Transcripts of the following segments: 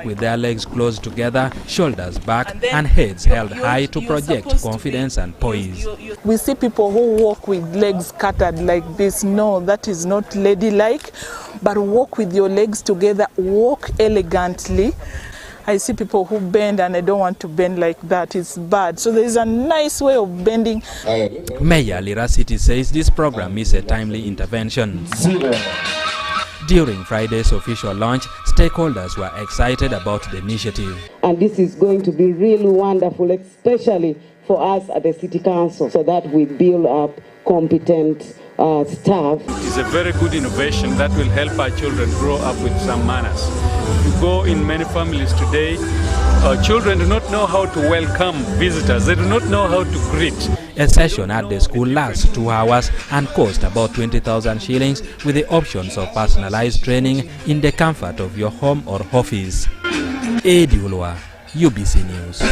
with their legs close together, shoulders back, and heads held high to project confidence and poise. We see people who walk with legs scattered like this. No, that is not ladylike, but walk with your legs together, walk elegantly. I see people who bend and I don't want to bend like that. It's bad. So there is a nice way of bending. Mayor Lira City says this program is a timely intervention. During Friday's official launch, stakeholders were excited about the initiative. And this is going to be really wonderful, especially for us at the City Council, so that we build up competent staff. It's a very good innovation that will help our children grow up with some manners. If you go in many families today, children do not know how to welcome visitors. They do not know how to greet. A session at the school lasts 2 hours and costs about 20,000 shillings with the options of personalized training in the comfort of your home or office. Eddie Ulwa, UBC News.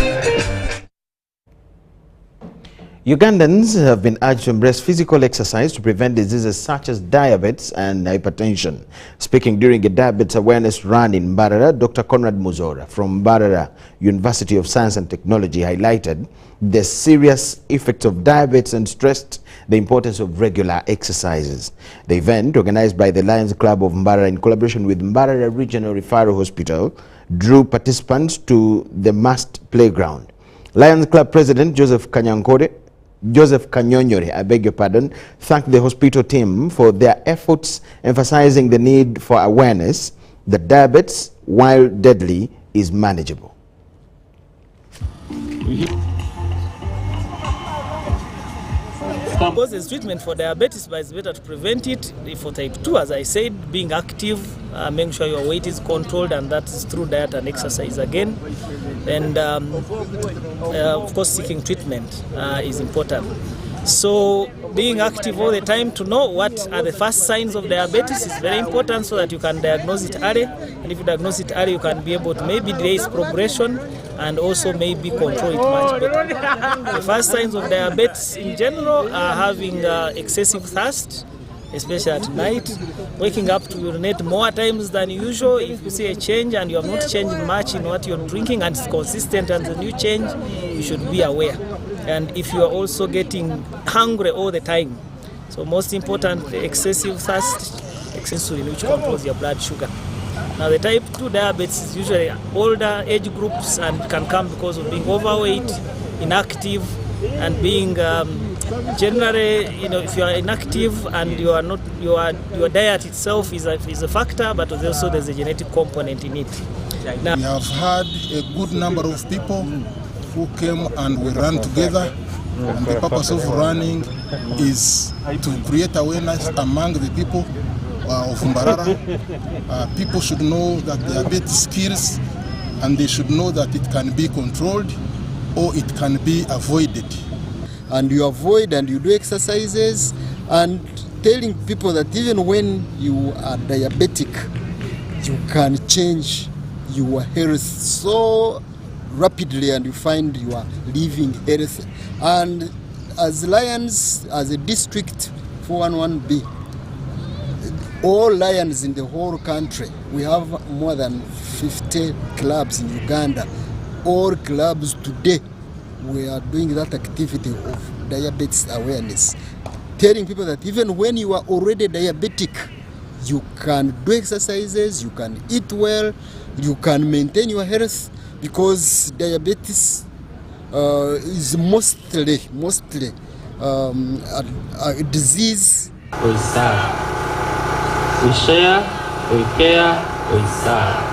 Ugandans have been urged to embrace physical exercise to prevent diseases such as diabetes and hypertension. Speaking during a diabetes awareness run in Mbarara, Dr. Conrad Muzora from Mbarara University of Science and Technology highlighted the serious effects of diabetes and stressed the importance of regular exercises. The event, organized by the Lions Club of Mbarara in collaboration with Mbarara Regional Referral Hospital, drew participants to the Mast Playground. Lions Club President Joseph Kanyonyore, I beg your pardon, thanked the hospital team for their efforts, emphasizing the need for awareness that diabetes, while deadly, is manageable. Because there's treatment for diabetes, but it's better to prevent it. For type 2, as I said, being active, making sure your weight is controlled, and that is through diet and exercise again. And of course, seeking treatment is important. So being active all the time to know what are the first signs of diabetes is very important, so that you can diagnose it early. And if you diagnose it early, you can be able to maybe delay its progression and also maybe control it much better. The first signs of diabetes in general are having excessive thirst, especially at night, waking up to urinate more times than usual. If you see a change and you have not changed much in what you're drinking and it's consistent and the new change, you should be aware. And if you are also getting hungry all the time, so most important, the excessive thirst, insulin, which controls your blood sugar. Now the type 2 diabetes is usually older age groups and can come because of being overweight, inactive, and being generally, if you are inactive and you are not, your diet itself is a factor, but also there's a genetic component in it. Now, we have had a good number of people who came and we ran together. And the purpose of running is to create awareness among the people of Mbarara. People should know that diabetes kills, and they should know that it can be controlled or it can be avoided. And you avoid and you do exercises, and telling people that even when you are diabetic, you can change your health so rapidly and you find you are living healthy. And as Lions, as a district 411B, all Lions in the whole country, we have more than 50 clubs in Uganda. All clubs today, we are doing that activity of diabetes awareness, telling people that even when you are already diabetic, you can do exercises, you can eat well, you can maintain your health, because diabetes is mostly a disease. We serve, we share, we care, we serve.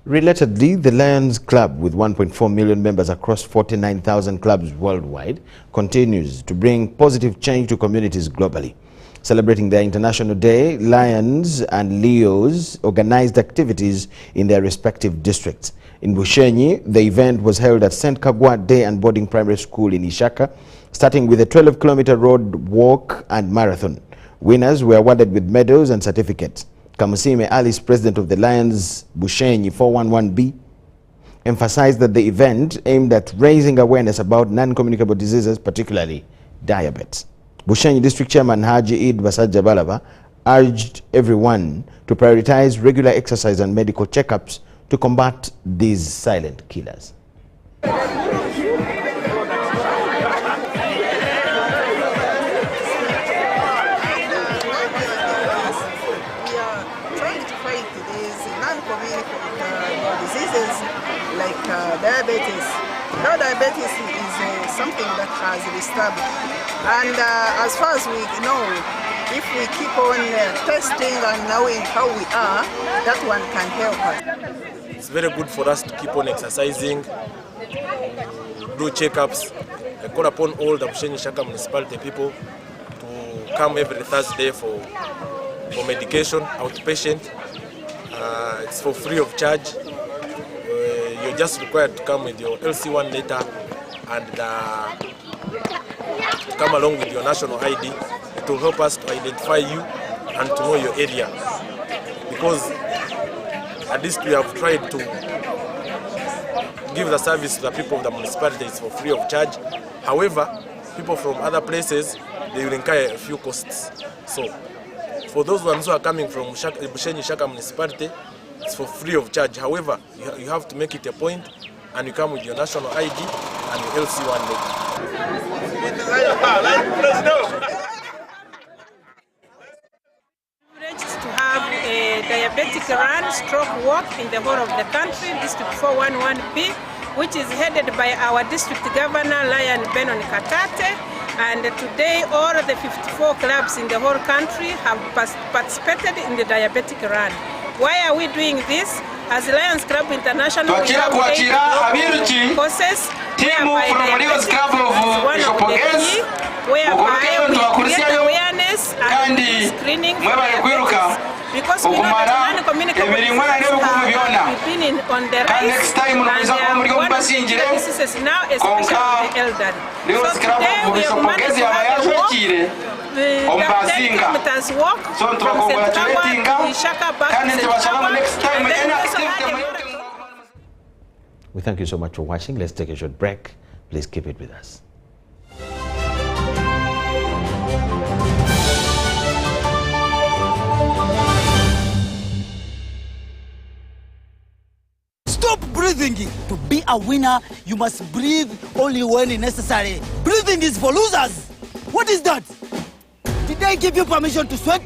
Relatedly, the Lions Club, with 1.4 million members across 49,000 clubs worldwide, continues to bring positive change to communities globally. Celebrating their International Day, Lions and Leos organized activities in their respective districts. In Bushenyi, the event was held at St. Kagwa Day and Boarding Primary School in Ishaka, starting with a 12-kilometer road walk and marathon. Winners were awarded with medals and certificates. Kamusime Alice, president of the Lions Bushenyi 411B, emphasized that the event aimed at raising awareness about non-communicable diseases, particularly diabetes. Bushenyi District Chairman Haji Eid Basajja Balaba urged everyone to prioritize regular exercise and medical checkups to combat these silent killers. Diabetes. Now diabetes is something that has disturbed, and as far as we know, if we keep on testing and knowing how we are, that one can help us. It's very good for us to keep on exercising, do checkups. I call upon all the Bushenyi Shaka municipality people to come every Thursday for medication, outpatient. It's for free of charge. You're just required to come with your LC1 letter and come along with your national ID. It will help us to identify you and to know your area. Because at least we have tried to give the service to the people of the municipalities for free of charge. However, people from other places, they will incur a few costs. So, for those ones who are coming from Bushenyi Shaka municipality, it's for free of charge. However, you have to make it a point and you come with your national ID and your LC1 letter. To have a diabetic run stroke walk in the whole of the country, District 411B, which is headed by our District Governor, Lion Benon Katate. And today, all of the 54 clubs in the whole country have participated in the diabetic run. Why are we doing this? As Lions Club International, we have 8 courses, whereby diabetes is one of the key, whereby we create awareness and screening for diabetes. Because we know that non-communicable diseases have been on the rise, and one of the diseases now, especially the elderly. So today we have managed to have a walk. The 10 kilometers walk from St. Kawa to Ishaka back to St. Kawa, and then we also had We thank you so much for watching. Let's take a short break. Please keep it with us. Stop breathing. To be a winner, you must breathe only when necessary. Breathing is for losers. What is that? Did I give you permission to sweat?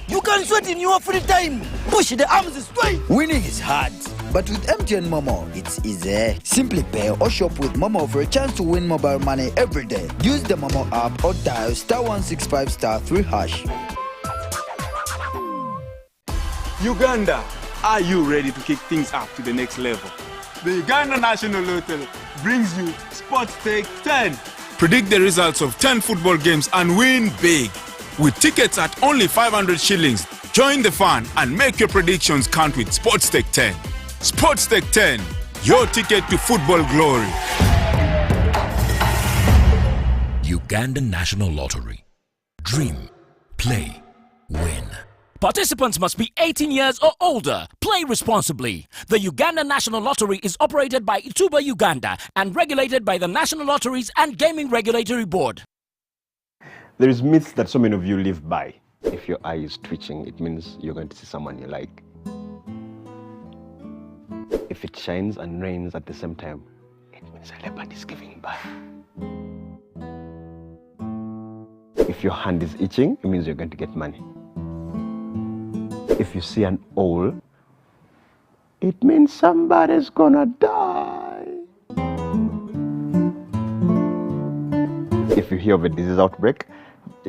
You can sweat in your free time. Push the arms straight. Winning is hard, but with MTN Momo, it's easy. Simply pay or shop with Momo for a chance to win mobile money every day. Use the Momo app or dial *165*3#. Uganda, are you ready to kick things up to the next level? The Uganda National Lottery brings you Sports Stake 10. Predict the results of 10 football games and win big. With tickets at only 500 shillings, join the fun and make your predictions count with Sports Stake 10. Sports Stake 10, your ticket to football glory. Uganda National Lottery. Dream, play, win. Participants must be 18 years or older. Play responsibly. The Uganda National Lottery is operated by Ituba Uganda and regulated by the National Lotteries and Gaming Regulatory Board. There is myths that so many of you live by. If your eye is twitching, it means you're going to see someone you like. If it shines and rains at the same time, it means a leopard is giving birth. If your hand is itching, it means you're going to get money. If you see an owl, it means somebody's gonna die. If you hear of a disease outbreak,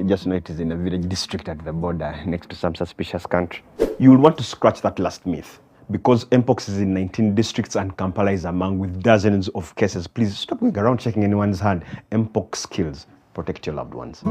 just know it is in a village district at the border next to some suspicious country. You will want to scratch that last myth. Because Mpox is in 19 districts and Kampala is among with dozens of cases. Please stop going around checking anyone's hand. Mpox kills. Protect your loved ones.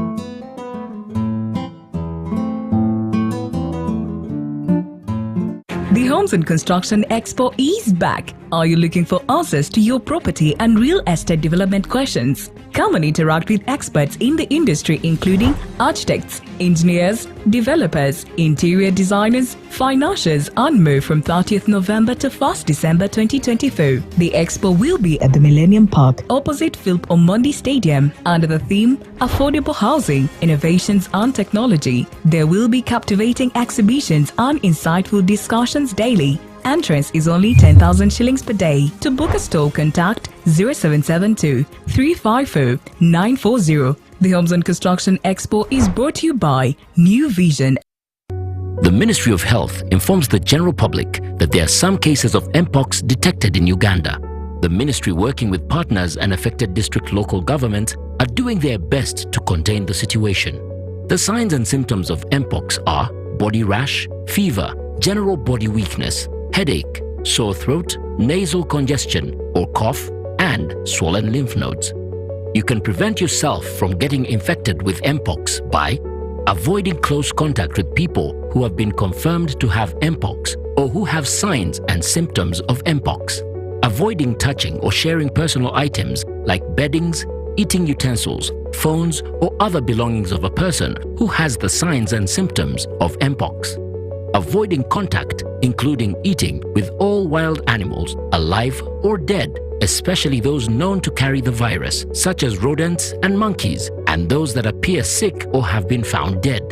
The Homes and Construction Expo is back. Are you looking for answers to your property and real estate development questions? Come and interact with experts in the industry including architects, engineers, developers, interior designers, financiers and more from 30th November to 1st December 2024. The expo will be at the Millennium Park opposite Philip Omondi Stadium under the theme Affordable Housing, Innovations and Technology. There will be captivating exhibitions and insightful discussions daily. Entrance is only 10,000 shillings per day. To book a stall, contact 0772 354 940. The Homes and Construction Expo is brought to you by New Vision. The Ministry of Health informs the general public that there are some cases of Mpox detected in Uganda. The ministry, working with partners and affected district local governments, are doing their best to contain the situation. The signs and symptoms of Mpox are body rash, fever, general body weakness, headache, sore throat, nasal congestion or cough, and swollen lymph nodes. You can prevent yourself from getting infected with Mpox by avoiding close contact with people who have been confirmed to have Mpox or who have signs and symptoms of Mpox. Avoiding touching or sharing personal items like beddings, eating utensils, phones, or other belongings of a person who has the signs and symptoms of Mpox. Avoiding contact, including eating, with all wild animals, alive or dead, especially those known to carry the virus, such as rodents and monkeys, and those that appear sick or have been found dead.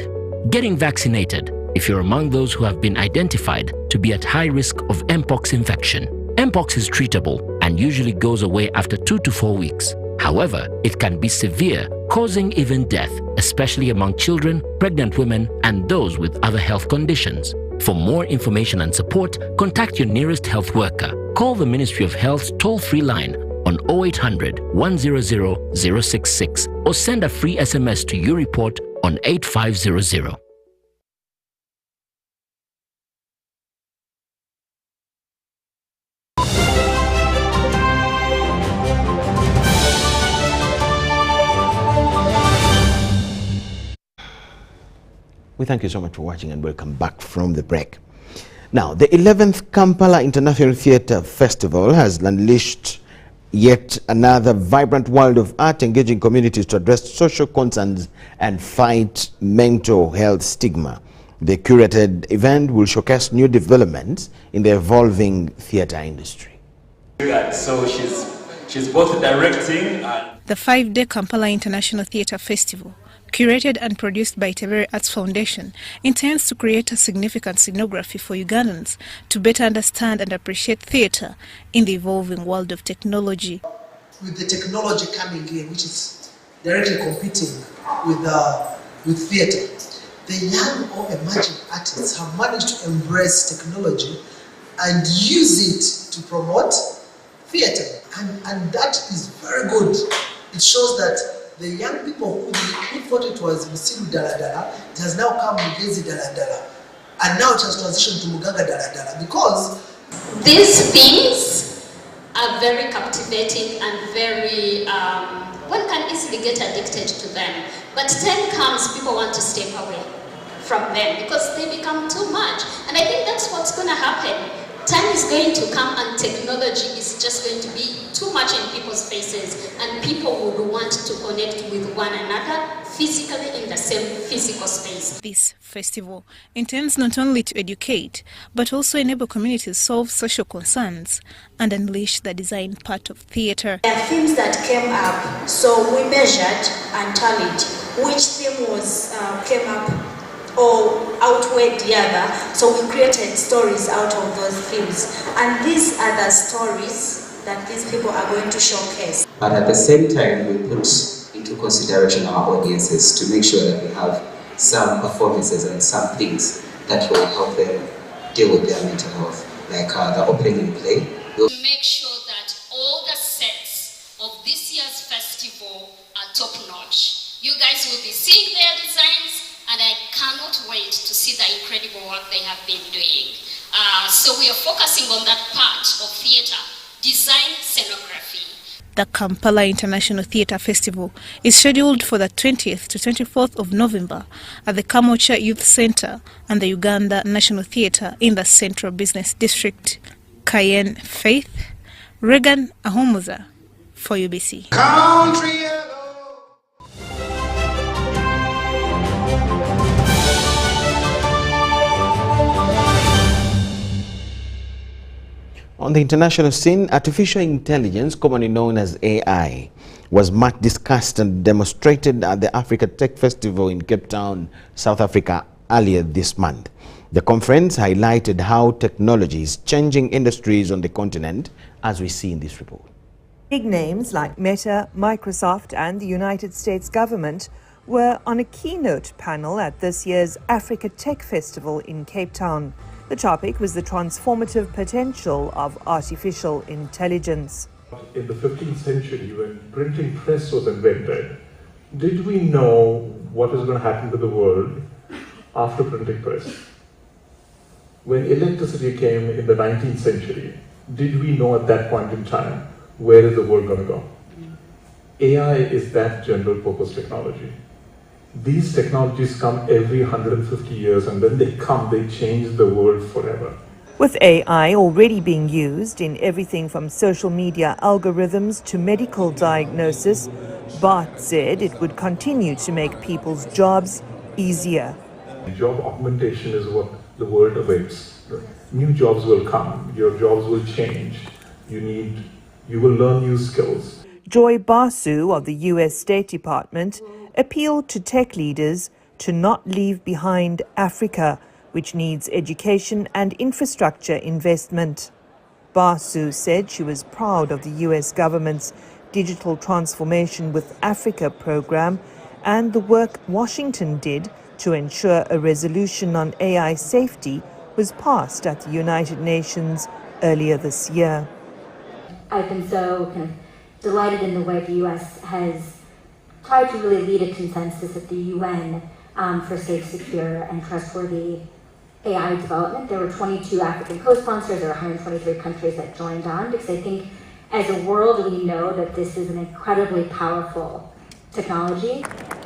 Getting vaccinated if you're among those who have been identified to be at high risk of Mpox infection. Mpox is treatable and usually goes away after 2 to 4 weeks. However, it can be severe, causing even death, especially among children, pregnant women, and those with other health conditions. For more information and support, contact your nearest health worker. Call the Ministry of Health's toll-free line on 0800 100 066 or send a free SMS to YouReport on 8500. We thank you so much for watching and welcome back from the break. Now, the 11th Kampala International Theatre Festival has unleashed yet another vibrant world of art, engaging communities to address social concerns and fight mental health stigma. The curated event will showcase new developments in the evolving theatre industry. So she's both directing and... The 5-day Kampala International Theatre Festival, curated and produced by Tebere Arts Foundation, intends to create a significant scenography for Ugandans to better understand and appreciate theatre in the evolving world of technology. With the technology coming in, which is directly competing with theatre, the young or emerging artists have managed to embrace technology and use it to promote theatre. And that is very good. It shows that the young people who thought it was Musiru Daladala, it has now come Mugezi Daladala. And now it has transitioned to Mugaga Daladala because these themes are very captivating and very, one can easily get addicted to them. But time comes, people want to step away from them because they become too much. And I think that's what's going to happen. Time is going to come and technology is just going to be too much in people's faces and people would want to connect with one another physically in the same physical space. This festival intends not only to educate but also enable communities solve social concerns and unleash the design part of theatre. There are themes that came up, so we measured and tallied which theme was came up or outweighed the other, so we created stories out of those themes. And these are the stories that these people are going to showcase. But at the same time, we put into consideration our audiences to make sure that we have some performances and some things that will help them deal with their mental health, like the opening play. To make sure that all the sets of this year's festival are top-notch. You guys will be seeing their designs, and I cannot wait to see the incredible work they have been doing. So we are focusing on that part of theatre, design, scenography. The Kampala International Theatre Festival is scheduled for the 20th to 24th of November at the Kamocha Youth Centre and the Uganda National Theatre in the Central Business District. Cayenne Faith, Regan Ahumuza for UBC. Country. On the international scene, artificial intelligence, commonly known as AI, was much discussed and demonstrated at the Africa Tech Festival in Cape Town, South Africa, earlier this month. The conference highlighted how technology is changing industries on the continent, as we see in this report. Big names like Meta, Microsoft, and the United States government were on a keynote panel at this year's Africa Tech Festival in Cape Town. The topic was the transformative potential of artificial intelligence. In the 15th century, when printing press was invented, did we know what was going to happen to the world after printing press? When electricity came in the 19th century, did we know at that point in time where is the world going to go? AI is that general purpose technology. These technologies come every 150 years, and when they come, they change the world forever. With AI already being used in everything from social media algorithms to medical diagnosis, Bart said it would continue to make people's jobs easier. Job augmentation is what the world awaits. New jobs will come, your jobs will change, you will learn new skills. Joy Basu of the US State Department appealed to tech leaders to not leave behind Africa, which needs education and infrastructure investment. Basu said she was proud of the US government's Digital Transformation with Africa program and the work Washington did to ensure a resolution on AI safety was passed at the United Nations earlier this year. I've been so delighted in the way the US has tried to really lead a consensus at the UN for safe, secure, and trustworthy AI development. There were 22 African co-sponsors, there were 123 countries that joined on, because I think as a world we know that this is an incredibly powerful technology.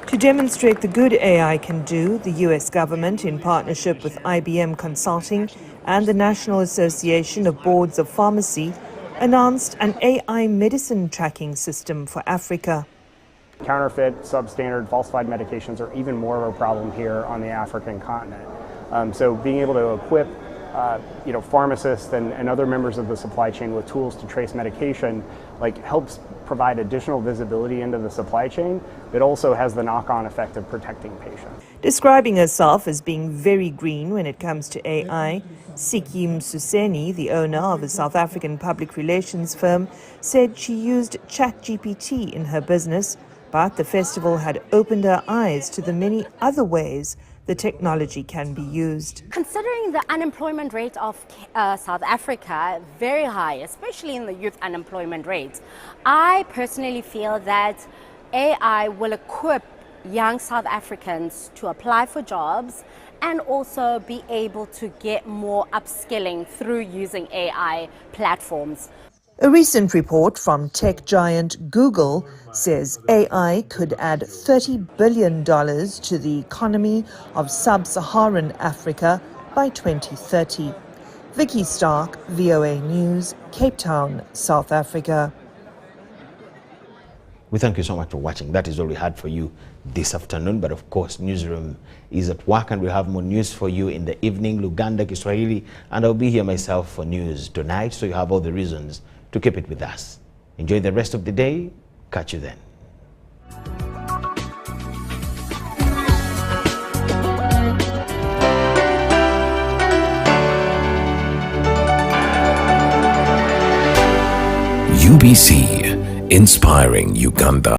To demonstrate the good AI can do, the US government, in partnership with IBM Consulting and the National Association of Boards of Pharmacy, announced an AI medicine tracking system for Africa. Counterfeit, substandard, falsified medications are even more of a problem here on the African continent. So being able to equip pharmacists and other members of the supply chain with tools to trace medication helps provide additional visibility into the supply chain, but also has the knock-on effect of protecting patients. Describing herself as being very green when it comes to AI, Sikim Suseni, the owner of a South African public relations firm, said she used ChatGPT in her business, but the festival had opened her eyes to the many other ways the technology can be used. Considering the unemployment rate of South Africa, very high, especially in the youth unemployment rate, I personally feel that AI will equip young South Africans to apply for jobs and also be able to get more upskilling through using AI platforms. A recent report from tech giant Google says AI could add $30 billion to the economy of sub-Saharan Africa by 2030. Vicky Stark, VOA News, Cape Town, South Africa. We thank you so much for watching. That is all we had for you this afternoon. But of course, Newsroom is at work and we'll have more news for you in the evening. Luganda, Kiswahili, and I'll be here myself for news tonight. So you have all the reasons to keep it with us. Enjoy the rest of the day. Catch you then. UBC, inspiring Uganda.